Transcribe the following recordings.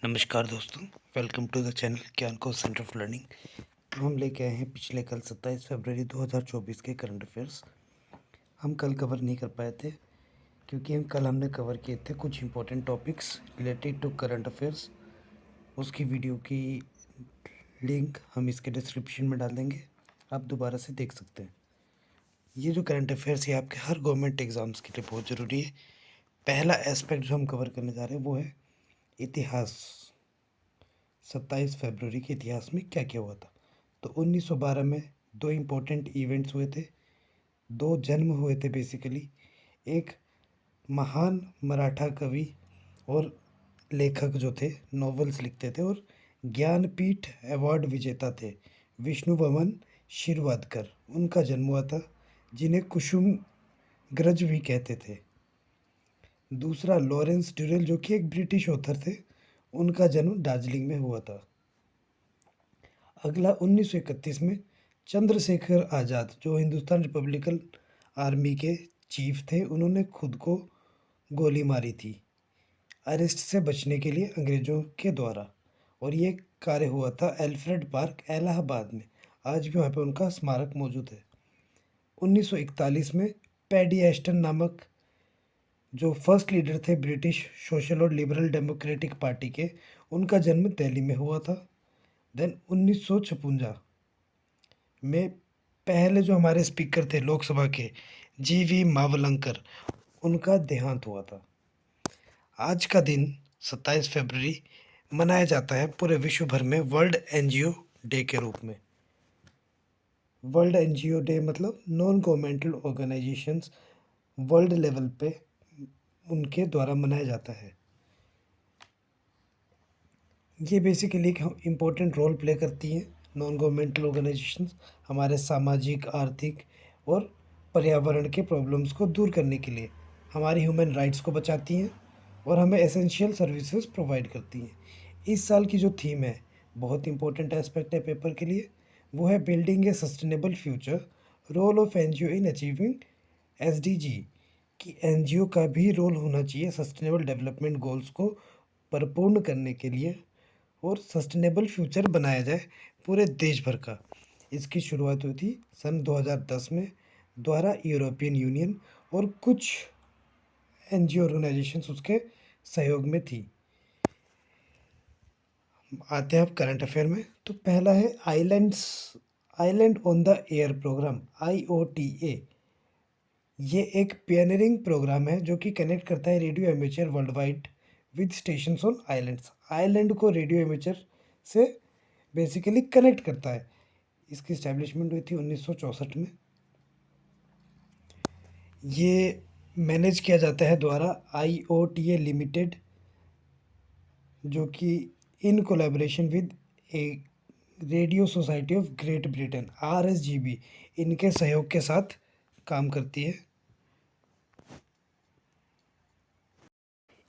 नमस्कार दोस्तों, welcome to the channel ज्ञान को सेंटर ऑफ लर्निंग। तो हम लेके आए हैं पिछले कल 27 फरवरी 2024 के करंट अफेयर्स। हम कल कवर नहीं कर पाए थे क्योंकि हमने कवर किए थे कुछ important topics related to current affairs. उसकी वीडियो की लिंक हम इसके डिस्क्रिप्शन में डाल देंगे, आप दोबारा से देख सकते हैं। ये जो करंट अफेयर्स है आपके हर गवर्नमेंट एग्ज़ाम्स के लिए बहुत ज़रूरी है। पहला एस्पेक्ट जो हम कवर करने जा रहे हैं वो है इतिहास। 27 फरवरी के इतिहास में क्या क्या हुआ था। तो 1912 में दो इम्पोर्टेंट इवेंट्स हुए थे, दो जन्म हुए थे बेसिकली। एक महान मराठा कवि और लेखक जो थे, नॉवेल्स लिखते थे और ज्ञानपीठ अवार्ड विजेता थे, विष्णुवर्मन शिरवाडकर, उनका जन्म हुआ था, जिन्हें कुसुम ग्रज भी कहते थे। दूसरा लॉरेंस ड्यूरेल जो कि एक ब्रिटिश ऑथर थे, उनका जन्म दार्जिलिंग में हुआ था। अगला 1931 में चंद्रशेखर आज़ाद जो हिंदुस्तान रिपब्लिकन आर्मी के चीफ थे, उन्होंने खुद को गोली मारी थी अरेस्ट से बचने के लिए अंग्रेज़ों के द्वारा, और ये कार्य हुआ था एल्फ्रेड पार्क इलाहाबाद में। आज भी वहाँ पे उनका स्मारक मौजूद है। 1941 में पैडी एस्टन नामक जो फर्स्ट लीडर थे ब्रिटिश सोशल और लिबरल डेमोक्रेटिक पार्टी के, उनका जन्म दिल्ली में हुआ था। देन 1956 में पहले जो हमारे स्पीकर थे लोकसभा के, जीवी मावलंकर, उनका देहांत हुआ था। आज का दिन 27 फरवरी मनाया जाता है पूरे विश्व भर में वर्ल्ड एनजीओ डे के रूप में। वर्ल्ड एनजीओ डे मतलब non governmental organisations world level पे उनके द्वारा मनाया जाता है। ये बेसिकली एक इम्पोर्टेंट रोल प्ले करती हैं नॉन गवर्नमेंटल ऑर्गेनाइजेशंस हमारे सामाजिक, आर्थिक और पर्यावरण के प्रॉब्लम्स को दूर करने के लिए, हमारी ह्यूमन राइट्स को बचाती हैं और हमें एसेंशियल सर्विसेज प्रोवाइड करती हैं। इस साल की जो थीम है, बहुत इंपॉर्टेंट एस्पेक्ट है पेपर के लिए, वो है building a sustainable future, role of NGO in achieving SDG. कि एनजीओ का भी रोल होना चाहिए सस्टेनेबल डेवलपमेंट गोल्स को परिपूर्ण करने के लिए और सस्टेनेबल फ्यूचर बनाया जाए पूरे देश भर का। इसकी शुरुआत हुई थी सन 2010 में द्वारा यूरोपियन यूनियन और कुछ एनजीओ ऑर्गेनाइजेशंस उसके सहयोग में थी। आते हैं अब करंट अफेयर में। तो पहला है island on the air programme, IOTA। ये एक पियनियरिंग प्रोग्राम है जो कि कनेक्ट करता है radio amateur world wide with stations on islands. Island को रेडियो एमेचर से बेसिकली कनेक्ट करता है। इसकी इस्टेब्लिशमेंट हुई थी 1964 में। ये मैनेज किया जाता है द्वारा IOTA लिमिटेड, जो कि in collaboration with A radio society of great Britain, RSGB, इनके सहयोग के साथ काम करती है।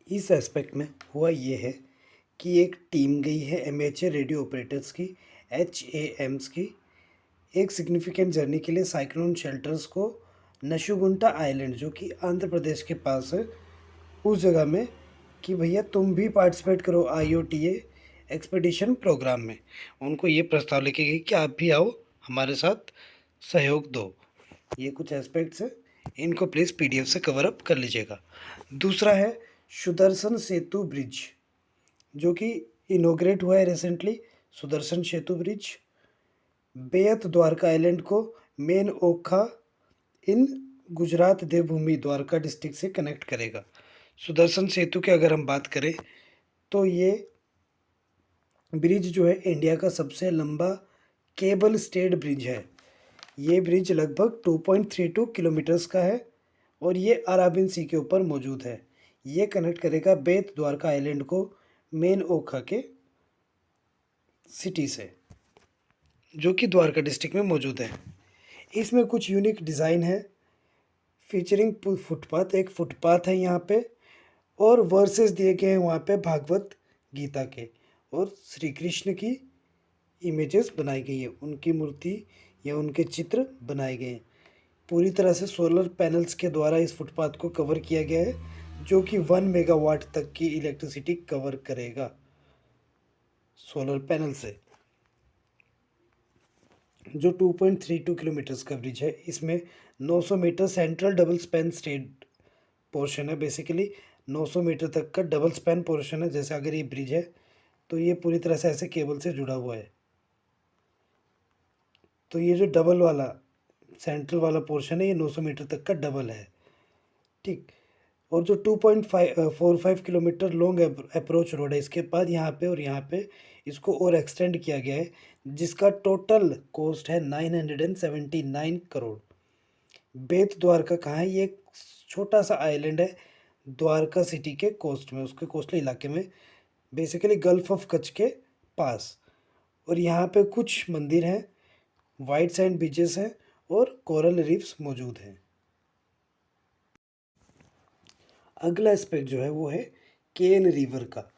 इस एस्पेक्ट में हुआ ये है कि एक टीम गई है एमेचर रेडियो ऑपरेटर्स की, HAMs की, एक सिग्निफिकेंट जर्नी के लिए साइक्लोन शेल्टर्स को नशुगुंटा आइलैंड जो कि आंध्र प्रदेश के पास है, उस जगह में, कि भैया तुम भी पार्टिसिपेट करो IOTA एक्सपेडिशन प्रोग्राम में। उनको ये प्रस्ताव लेके गई कि आप भी आओ हमारे साथ सहयोग दो। ये कुछ एस्पेक्ट्स हैं, इनको प्लीज़ PDF से कवर अप कर लीजिएगा। दूसरा है सुदर्शन सेतु ब्रिज, जो कि इनोग्रेट हुआ है रिसेंटली। सुदर्शन सेतु ब्रिज बेअत द्वारका आइलैंड को मेन ओखा इन गुजरात देवभूमि द्वारका डिस्ट्रिक्ट से कनेक्ट करेगा। सुदर्शन सेतु की अगर हम बात करें तो ये ब्रिज जो है इंडिया का सबसे लंबा केबल स्टेड ब्रिज है। ये ब्रिज लगभग 2.32 किलोमीटर्स का है और ये अराबिन सी के ऊपर मौजूद है। ये कनेक्ट करेगा बेत द्वारका आइलैंड को मेन ओखा के सिटी से, जो कि द्वारका डिस्ट्रिक्ट में मौजूद है। इसमें कुछ यूनिक डिज़ाइन है, फीचरिंग फुटपाथ, एक फुटपाथ है यहाँ पे, और वर्सेस दिए गए हैं वहाँ पे भागवत गीता के, और श्री कृष्ण की इमेजेस बनाई गई है, उनकी मूर्ति या उनके चित्र बनाए गए हैं। पूरी तरह से सोलर पैनल्स के द्वारा इस फुटपाथ को कवर किया गया है, जो कि 1 मेगावाट तक की इलेक्ट्रिसिटी कवर करेगा। सोलर पैनल से। जो 2.32 किलोमीटर्स का ब्रिज है, इसमें 900 metre central double span straight portion है। बेसिकली 900 मीटर तक का डबल स्पैन पोर्शन है। जैसे अगर ये ब्रिज है तो ये पूरी तरह से ऐसे केबल से जुड़ा हुआ है। तो ये जो डबल वाला सेंट्रल वाला पोर्शन है, ये 900 मीटर तक का डबल है। ठीक। और जो 2.45 किलोमीटर लॉन्ग अप्रोच रोड है, इसके बाद यहाँ पे और यहाँ पे इसको और एक्सटेंड किया गया है, जिसका टोटल कॉस्ट है 979 करोड़। बेत द्वारका कहाँ है? ये एक छोटा सा आइलैंड है द्वारका सिटी के कोस्ट में, उसके कोस्टल इलाके में, बेसिकली गल्फ ऑफ कच्छ के पास। और यहाँ पे कुछ मंदिर हैं, वाइट सैंड बीचेस हैं और कोरल रीफ्स मौजूद हैं। अगला एस्पेक्ट जो है वो है केन रिवर का,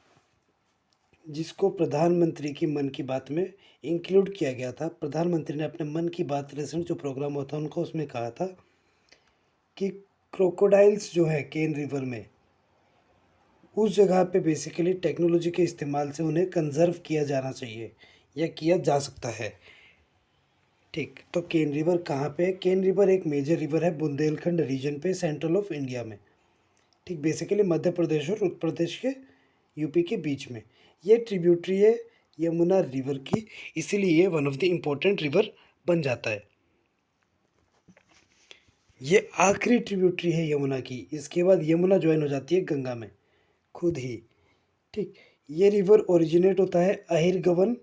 जिसको प्रधानमंत्री की मन की बात में इंक्लूड किया गया था। प्रधानमंत्री ने अपने मन की बात रिसेंट जो प्रोग्राम हुआ था उनको उसमें कहा था कि क्रोकोडाइल्स जो है केन रिवर में, उस जगह पे बेसिकली टेक्नोलॉजी के इस्तेमाल से उन्हें कंजर्व किया जाना चाहिए या किया जा सकता है। ठीक। तो केन रिवर कहाँ पे है? केन रिवर एक मेजर रिवर है बुंदेलखंड रीजन पे, सेंट्रल ऑफ इंडिया में। ठीक। बेसिकली मध्य प्रदेश और उत्तर प्रदेश के यूपी के बीच में ये ट्रिब्यूटरी है यमुना रिवर की, इसीलिए ये one of the important river बन जाता है। ये आखिरी ट्रिब्यूटरी है यमुना की। इसके बाद यमुना ज्वाइन हो जाती है गंगा में खुद ही। ठीक। ये रिवर ओरिजिनेट होता है अहिरगवन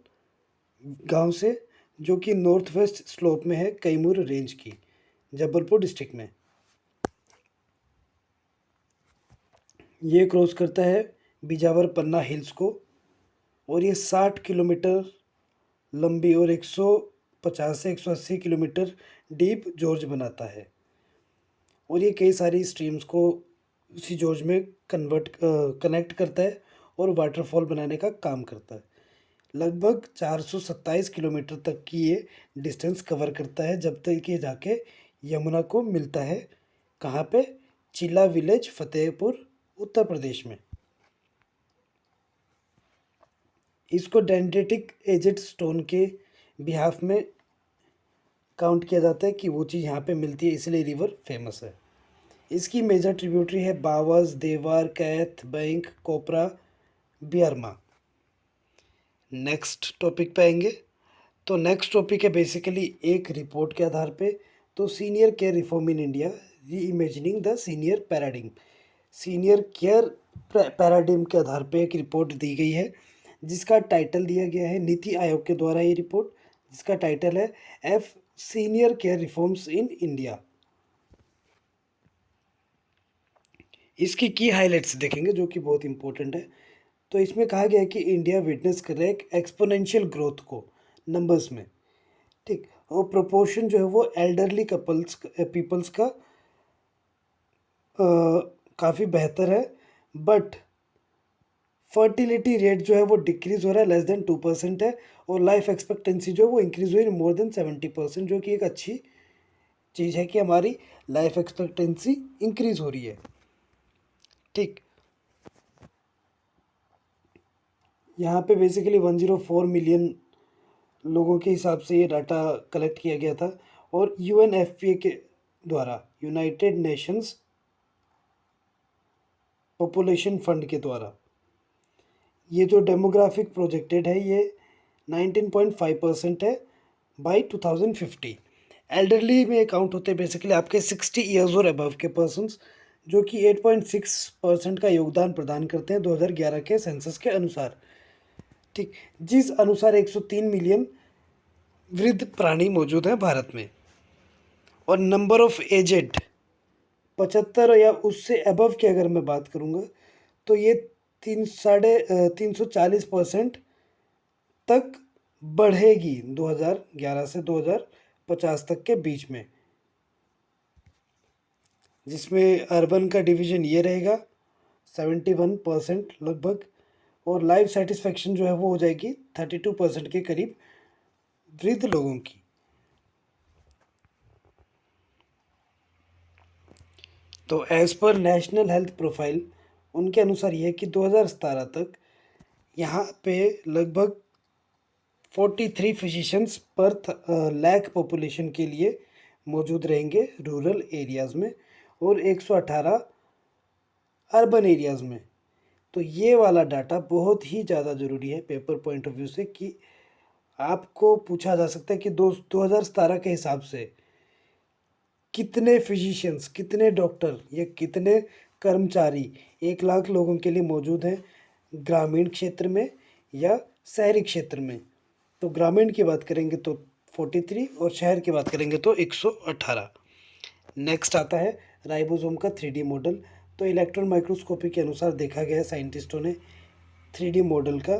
गांव से, जो कि नॉर्थ वेस्ट स्लोप में है कैमूर रेंज की, जबलपुर डिस्ट्रिक्ट में। ये क्रॉस करता है बिजावर पन्ना हिल्स को, और ये 60 किलोमीटर लंबी और 150 से 180 किलोमीटर डीप जॉर्ज बनाता है। और ये कई सारी स्ट्रीम्स को उसी जॉर्ज में कनेक्ट करता है और वाटरफॉल बनाने का काम करता है। लगभग 427 किलोमीटर तक की ये डिस्टेंस कवर करता है, जब तक ये जाके यमुना को मिलता है। कहाँ पे? चिल्ला विलेज, फतेहपुर, उत्तर प्रदेश में। इसको डेंड्रेटिक एजेड स्टोन के बिहाफ में काउंट किया जाता है कि वो चीज़ यहाँ पे मिलती है, इसलिए रिवर फेमस है। इसकी मेजर ट्रिब्यूटरी है बावस, देवार, कैथ, बैंक, कोपरा, बियरमा। नेक्स्ट टॉपिक पे आएंगे। तो नेक्स्ट टॉपिक है बेसिकली एक रिपोर्ट के आधार पे, तो senior care reform in India, reimagining the senior paradigm. Senior care paradigm के आधार पे एक रिपोर्ट दी गई है, जिसका टाइटल दिया गया है नीति आयोग के द्वारा। ये रिपोर्ट जिसका टाइटल है F senior care reforms in India. इसकी की हाइलाइट्स देखेंगे जो कि बहुत इंपॉर्टेंट है। तो इसमें कहा गया है कि इंडिया विटनेस कर रहा है एक एक्सपोनेंशियल ग्रोथ को नंबर्स में। ठीक। और प्रोपोर्शन जो है वो एल्डरली पीपल्स का काफ़ी बेहतर है, बट फर्टिलिटी रेट जो है वो डिक्रीज हो रहा है, लेस देन 2% है। और लाइफ एक्सपेक्टेंसी जो है वो इंक्रीज हुई मोर देन 70%, जो कि एक अच्छी चीज़ है कि हमारी लाइफ एक्सपेक्टेंसी इंक्रीज हो रही है। ठीक। यहाँ पे बेसिकली 104 मिलियन लोगों के हिसाब से ये डाटा कलेक्ट किया गया था, और UNFPA के द्वारा, यूनाइटेड नेशंस पॉपुलेशन फंड के द्वारा, ये जो डेमोग्राफिक प्रोजेक्टेड है ये 19.5% है बाई 2050। एल्डरली में काउंट होते हैं बेसिकली आपके 60 ईयर्स और अबव के पर्सन्स, जो कि 8.6% का योगदान प्रदान करते हैं 2011 के सेंसस के अनुसार। ठीक। जिस अनुसार 103 मिलियन वृद्ध प्राणी मौजूद हैं भारत में। और नंबर ऑफ एजेड 75 या उससे अबव की अगर मैं बात करूँगा तो ये 340% तक बढ़ेगी 2011 से 2050 तक के बीच में, जिसमें अर्बन का डिवीज़न ये रहेगा 71% लगभग, और लाइफ सेटिस्फेक्शन जो है वो हो जाएगी 32% के करीब वृद्ध लोगों की। तो as per national health profile उनके अनुसार ये है कि 2017 तक यहाँ पे लगभग 43 फिजिशियंस पर लाख पॉपुलेशन के लिए मौजूद रहेंगे रूरल एरियाज़ में, और 118 अर्बन एरियाज़ में। तो ये वाला डाटा बहुत ही ज़्यादा ज़रूरी है पेपर पॉइंट ऑफ व्यू से, कि आपको पूछा जा सकता है कि 2017 के हिसाब से कितने फिजिशियंस, कितने डॉक्टर या कितने कर्मचारी 1 लाख लोगों के लिए मौजूद हैं ग्रामीण क्षेत्र में या शहरी क्षेत्र में। तो ग्रामीण की बात करेंगे तो 43 और शहर की बात करेंगे तो 118। नेक्स्ट आता है राइबोसोम का 3D मॉडल। तो इलेक्ट्रॉन माइक्रोस्कोपी के अनुसार देखा गया है साइंटिस्टों ने 3D मॉडल का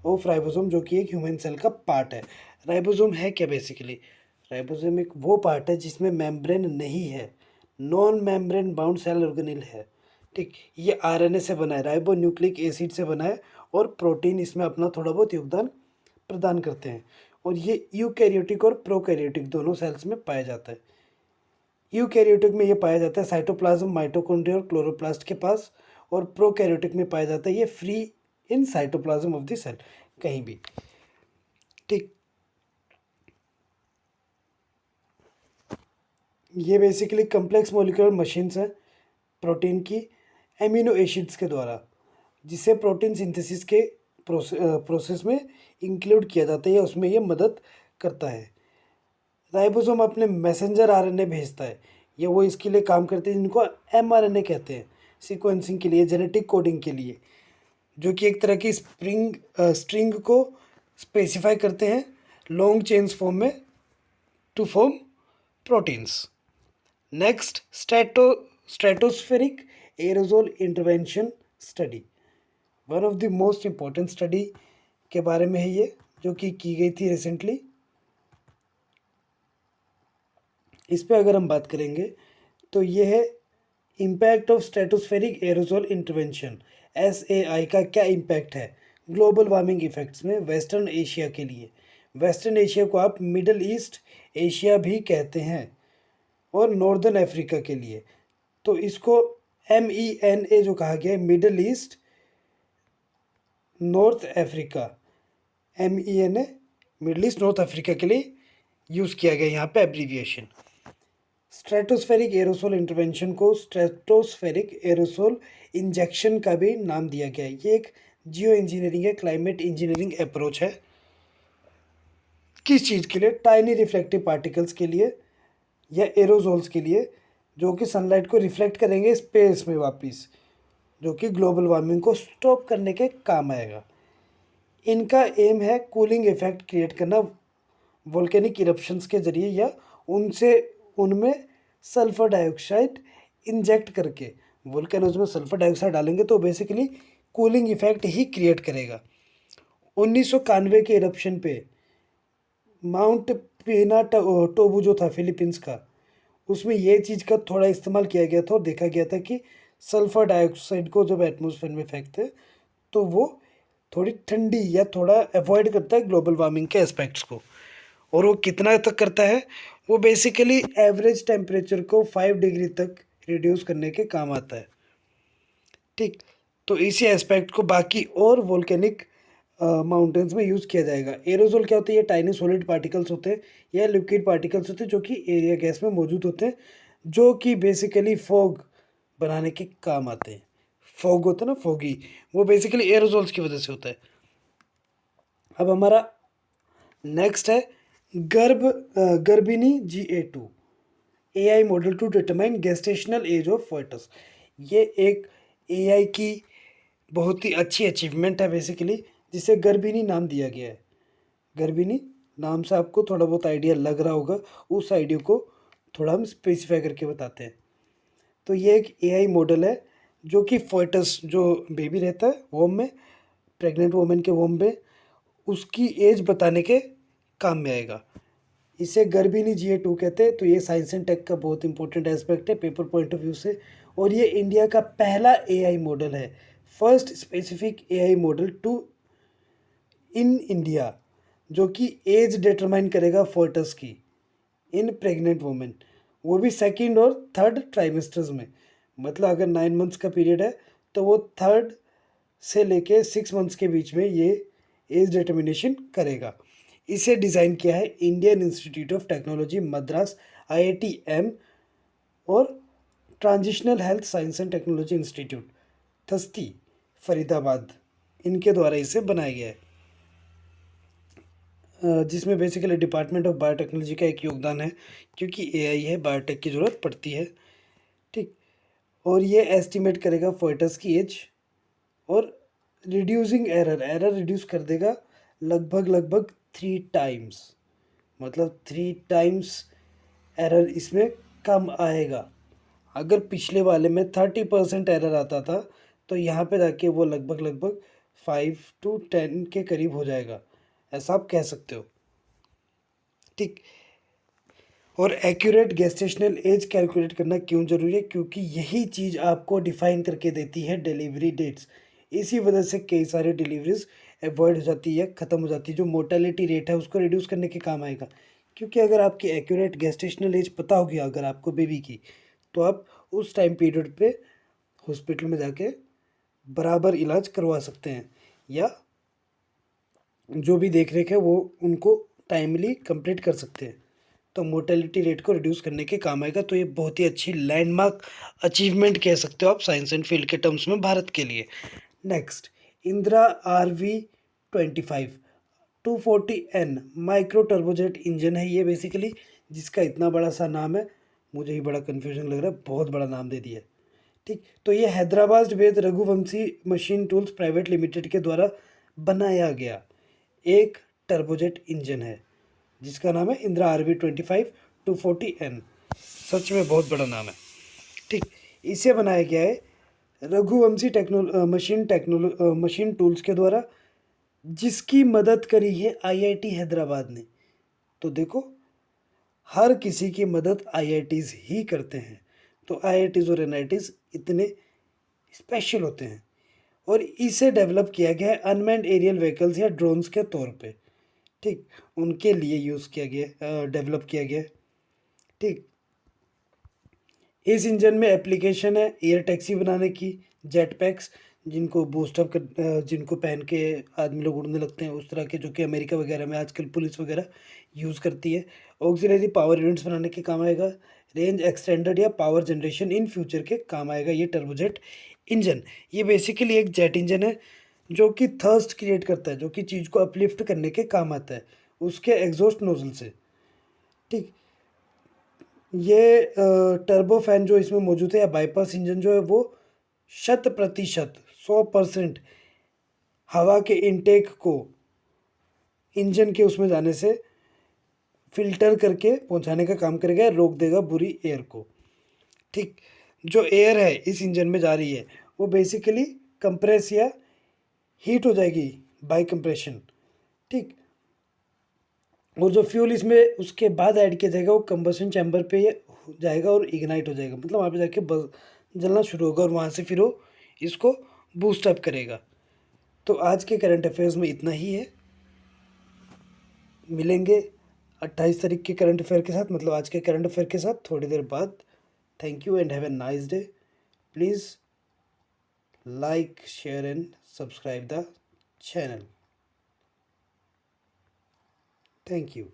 ऑफ राइबोसोम, जो कि एक ह्यूमन सेल का पार्ट है। राइबोसोम है क्या बेसिकली? राइबोसोम एक वो पार्ट है जिसमें मेम्ब्रेन नहीं है, non membrane bound cell organelle है। ठीक, ये आरएनए से बना है, राइबो न्यूक्लिक एसिड से बना है, और प्रोटीन इसमें अपना थोड़ा बहुत योगदान प्रदान करते हैं। और ये यूकैरियोटिक और प्रोकैरियोटिक दोनों सेल्स में पाया जाता है। यूकैरियोटिक में ये पाया जाता है साइटोप्लाज्म, माइटोकॉन्ड्रिया और क्लोरोप्लास्ट के पास, और प्रोकैरियोटिक में पाया जाता है ये free in cytoplasm of the cell, कहीं भी। ठीक, ये बेसिकली कम्प्लेक्स मॉलिक्यूलर मशीन्स हैं प्रोटीन की एमिनो एसिड्स के द्वारा, जिसे प्रोटीन सिंथेसिस के प्रोसेस में इंक्लूड किया जाता है या उसमें ये मदद करता है। राइबोसोम अपने मैसेंजर आरएनए भेजता है, या वो इसके लिए काम करते हैं जिनको एमआरएनए कहते हैं, सीक्वेंसिंग के लिए, जेनेटिक कोडिंग के लिए, जो कि एक तरह की स्ट्रिंग को स्पेसिफाई करते हैं लॉन्ग चेन्स फॉर्म में to form proteins. Next, stratospheric aerosol intervention study, one of the most important study के बारे में है ये, जो कि की गई थी रिसेंटली। इस पे अगर हम बात करेंगे तो ये है impact of stratospheric aerosol intervention, SAI का क्या इम्पैक्ट है ग्लोबल वार्मिंग इफेक्ट्स में वेस्टर्न एशिया के लिए। वेस्टर्न एशिया को आप मिडल ईस्ट एशिया भी कहते हैं, और नॉर्दर्न अफ्रीका के लिए तो इसको MENA जो कहा गया है, middle east north Africa, MENA middle east north Africa के लिए यूज़ किया गया यहाँ पे एब्रीविएशन। स्ट्रेटोस्फेरिक एरोसोल इंटरवेंशन को स्ट्रेटोस्फेरिक एरोसोल इंजेक्शन का भी नाम दिया गया है। ये एक जियो इंजीनियरिंग है, क्लाइमेट इंजीनियरिंग अप्रोच है। किस चीज़ के लिए? टाइनी रिफ्लेक्टिव पार्टिकल्स के लिए या एरोजोल्स के लिए, जो कि सनलाइट को रिफ्लेक्ट करेंगे स्पेस में वापस, जो कि ग्लोबल वार्मिंग को स्टॉप करने के काम आएगा। इनका एम है कूलिंग इफेक्ट क्रिएट करना वोल्केनिक इरप्शंस के जरिए, या उनमें सल्फर डाइऑक्साइड इंजेक्ट करके, वोल्केनोज में सल्फर डाइऑक्साइड डालेंगे तो बेसिकली कूलिंग इफेक्ट ही क्रिएट करेगा। 1991 के इरप्शन पे माउंट पिना टोबू जो था फिलीपींस का, उसमें ये चीज़ का थोड़ा इस्तेमाल किया गया था, और देखा गया था कि सल्फर डाइऑक्साइड को जब एटमॉस्फेयर में फेंकते हैं तो वो थोड़ी ठंडी या थोड़ा अवॉइड करता है ग्लोबल वार्मिंग के एस्पेक्ट्स को। और वो कितना तक करता है? वो बेसिकली एवरेज टेम्परेचर को 5 डिग्री तक रिड्यूस करने के काम आता है। ठीक, तो इसी एस्पेक्ट को बाकी और वोल्केनिक माउंटेन्स में यूज़ किया जाएगा। एरोजोल क्या होते हैं? ये टाइनी सॉलिड पार्टिकल्स होते हैं या लिक्विड पार्टिकल्स होते हैं, जो कि एरिया गैस में मौजूद होते हैं, जो कि बेसिकली फॉग बनाने के काम आते हैं। फॉग होता है ना, फॉगी, वो बेसिकली एरोजोल्स की वजह से होता है। अब हमारा नेक्स्ट है Garbhini GA2 AI model to determine gestational age of foetus. ये एक AI की बहुत ही अच्छी अचीवमेंट है बेसिकली, जिसे गर्भिणी नाम दिया गया है। गर्भिणी नाम से आपको थोड़ा बहुत आइडिया लग रहा होगा, उस आइडिया को थोड़ा हम स्पेसिफाई करके बताते हैं। तो ये एक AI मॉडल है जो कि फॉयटस, जो बेबी रहता है वोम में, प्रेग्नेंट वोमेन के वोम में, उसकी एज बताने के काम में आएगा। इसे गर्भिणी GA2 कहते हैं। तो ये साइंस एंड टेक का बहुत इंपॉर्टेंट एस्पेक्ट है पेपर पॉइंट ऑफ व्यू से, और ये इंडिया का पहला AI मॉडल है, first specific AI model to in India, जो कि एज डिटरमाइन करेगा फॉयटस की इन प्रेग्नेंट वुमेन, वो भी सेकंड और थर्ड ट्राइमेस्टर्स में। मतलब अगर 9 मंथ्स का पीरियड है तो वो 3rd से लेके 6 मंथ्स के बीच में ये एज डिटर्मिनेशन करेगा। इसे डिज़ाइन किया है Indian institute of technology Madras, IITM और translational health science and technology institute थस्ती फरीदाबाद, इनके द्वारा इसे बनाया गया है। जिसमें बेसिकली डिपार्टमेंट ऑफ बायोटेक्नोलॉजी का एक योगदान है, क्योंकि AI है, बायोटेक की ज़रूरत पड़ती है। ठीक। और ये एस्टिमेट करेगा फोइटस की एज और रिड्यूसिंग एरर रिड्यूस कर देगा लगभग 3 टाइम्स, मतलब 3 टाइम्स एरर इसमें कम आएगा। अगर पिछले वाले में 30% एरर आता था, तो यहाँ पे जाके वो लगभग 5 to 10 के करीब हो जाएगा, ऐसा आप कह सकते हो। ठीक। और एक्यूरेट गेस्टेशनल एज कैलकुलेट करना क्यों ज़रूरी है? क्योंकि यही चीज़ आपको डिफाइन करके देती है डिलीवरी डेट्स। इसी वजह से कई सारी डिलीवरीज अवॉइड हो जाती है, ख़त्म हो जाती है। जो मोर्टेलिटी रेट है उसको रिड्यूस करने के काम आएगा, क्योंकि अगर आपकी एक्यूरेट गेस्टेशनल एज पता होगी अगर आपको बेबी की, तो आप उस टाइम पीरियड पे हॉस्पिटल में जाके बराबर इलाज करवा सकते हैं, या जो भी देख रेख है वो उनको टाइमली कंप्लीट कर सकते हैं। तो मोर्टेलिटी रेट को रिड्यूस करने के काम आएगा। तो ये बहुत ही अच्छी लैंडमार्क अचीवमेंट कह सकते हो आप साइंस एंड फील्ड के टर्म्स में भारत के लिए। Next, Indira RV-25 240N micro turbojet engine है ये बेसिकली, जिसका इतना बड़ा सा नाम है, मुझे ही बड़ा कन्फ्यूजन लग रहा है, बहुत बड़ा नाम दे दिया है। ठीक। तो ये Hyderabad Ved Raghuvanshi machine tools private limited के द्वारा बनाया गया एक टर्बोजेट इंजन है, जिसका नाम है इंदिरा RV-25 240N। सच में बहुत बड़ा नाम है। ठीक। इसे बनाया गया है रघुवंशी मशीन टूल्स के द्वारा, जिसकी मदद करी है IIT हैदराबाद ने। तो देखो, हर किसी की मदद IITs ही करते हैं, तो IITs और NITs इतने स्पेशल होते हैं। और इसे डेवलप किया गया है अनमैन्ड एरियल व्हीकल्स या ड्रोन्स के तौर पे। ठीक। उनके लिए यूज़ किया गया, डेवलप किया गया। ठीक। इस इंजन में एप्लीकेशन है एयर टैक्सी बनाने की, जेट पैक्स जिनको बूस्टअप कर जिनको पहन के आदमी लोग उड़ने लगते हैं, उस तरह के, जो कि अमेरिका वगैरह में आजकल पुलिस वगैरह यूज़ करती है। ऑक्सिलरी पावर यूनिट्स बनाने के काम आएगा। रेंज एक्सटेंडेड या पावर जनरेशन इन फ्यूचर के काम आएगा ये टर्बोजेट इंजन। ये बेसिकली एक जेट इंजन है जो कि थर्स्ट क्रिएट करता है, जो कि चीज़ को अपलिफ्ट करने के काम आता है उसके एग्जॉस्ट नोजल से। ठीक। ये टर्बो फैन जो इसमें मौजूद है या बाईपास इंजन जो है वो 100% हवा के इनटेक को इंजन के उसमें जाने से फिल्टर करके पहुंचाने का काम करेगा, रोक देगा बुरी एयर को। ठीक। जो एयर है इस इंजन में जा रही है वो बेसिकली कंप्रेस या हीट हो जाएगी बाय कंप्रेशन। ठीक। और जो फ्यूल इसमें उसके बाद ऐड किया जाएगा वो कंबशन चैम्बर पे जाएगा और इग्नाइट हो जाएगा, मतलब वहाँ पे जाके बस जलना शुरू होगा और वहाँ से फिर वो इसको बूस्ट अप करेगा। तो आज के करंट अफेयर्स में इतना ही है। मिलेंगे 28 तारीख के करंट अफेयर के साथ, मतलब आज के करंट अफेयर के साथ थोड़ी देर बाद। Thank you and have a nice day. Please like, share and subscribe the channel. Thank you.